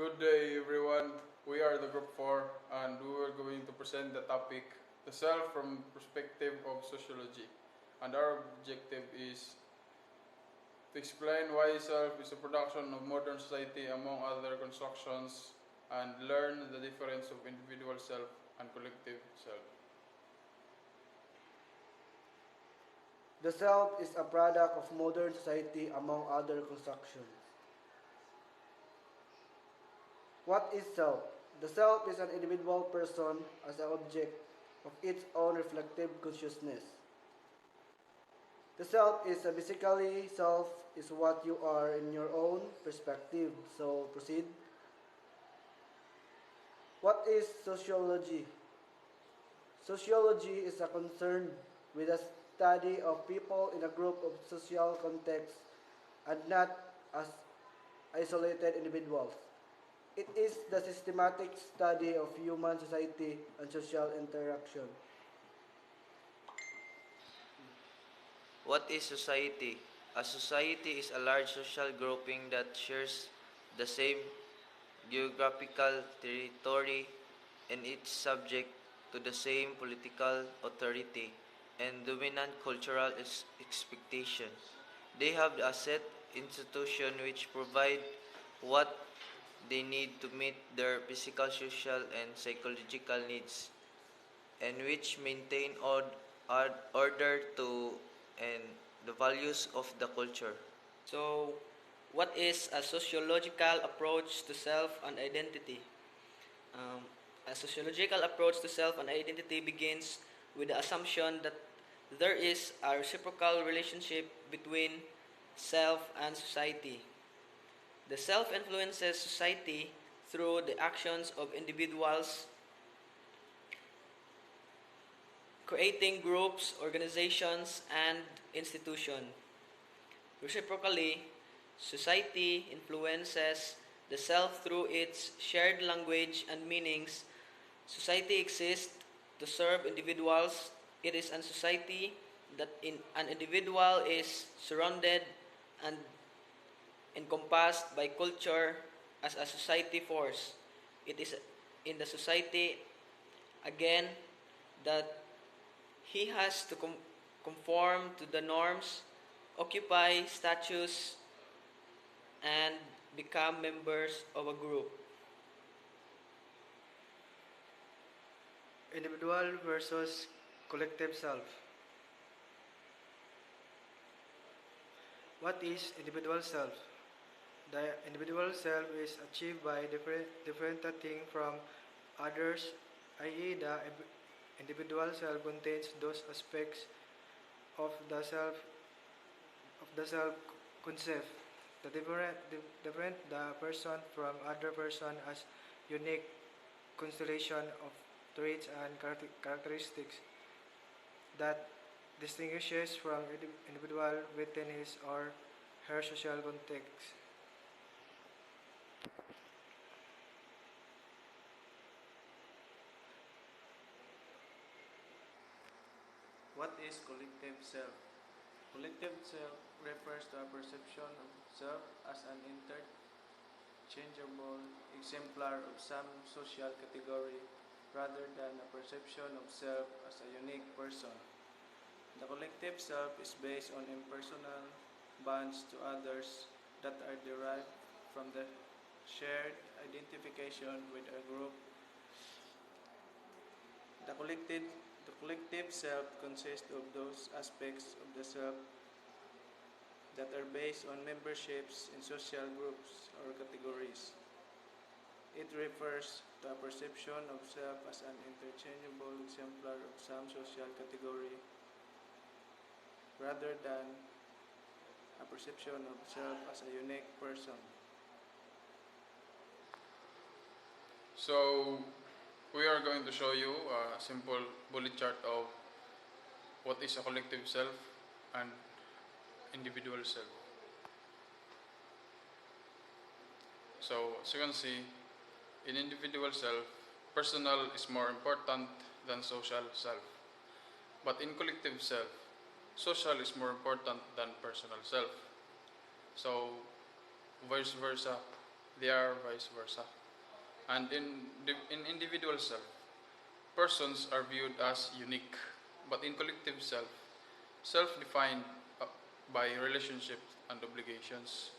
Good day, everyone. We are the Group 4, and we are going to present the topic, the self from perspective of sociology. And our objective is to explain why self is a production of modern society among other constructions and learn the difference of individual self and collective self. The self is a product of modern society among other constructions. What is self? The self is an individual person as an object of its own reflective consciousness. The self is basically self is what you are in your own perspective. So proceed. What is sociology? Sociology is a concern with the study of people in a group of social contexts and not as isolated individuals. It is the systematic study of human society and social interaction. What is society? A society is a large social grouping that shares the same geographical territory and is subject to the same political authority and dominant cultural expectations. They have a set institution which provide what they need to meet their physical, social, and psychological needs, and which maintain order to and the values of the culture. So, what is a sociological approach to self and identity? Um, a sociological approach to self and identity begins with the assumption that there is a reciprocal relationship between self and society. The self influences society through the actions of individuals, creating groups, organizations, and institutions. Reciprocally, society influences the self through its shared language and meanings. Society exists to serve individuals. It is a society that an individual is surrounded and encompassed by culture as a society force. It is in the society, again, that he has to conform to the norms, occupy status, and become members of a group. Individual versus collective self. What is individual self? The individual self is achieved by differentiating from others, i.e., the individual self contains those aspects of the self concept. Different the person from other person as unique constellation of traits and characteristics that distinguishes from individual within his or her social context. What is collective self? Collective self refers to a perception of self as an interchangeable exemplar of some social category rather than a perception of self as a unique person. The collective self is based on impersonal bonds to others that are derived from the shared identification with a group. The collective, the collective self consists of those aspects of the self that are based on memberships in social groups or categories. It refers to a perception of self as an interchangeable exemplar of some social category rather than a perception of self as a unique person. So, we are going to show you a simple bullet chart of what is a collective self and individual self. So, as you can see, in individual self, personal is more important than social self. But in collective self, social is more important than personal self. So, vice versa, They are vice versa. And in individual self, persons are viewed as unique, but in collective self, self-defined by relationships and obligations.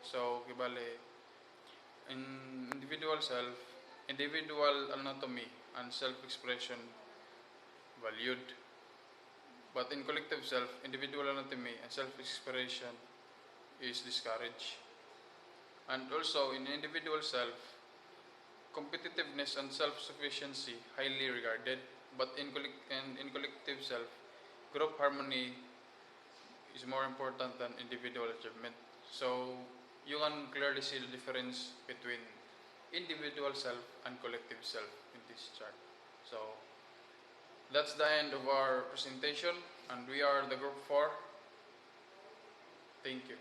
So, kibale, in individual self, individual anatomy and self-expression valued, but in collective self, individual anatomy and self-expression is discouraged. And also in individual self, competitiveness and self-sufficiency highly regarded, but in collective self, group harmony is more important than individual achievement. So you can clearly see the difference between individual self and collective self in this chart. So that's the end of our presentation, and we are the group 4. Thank you.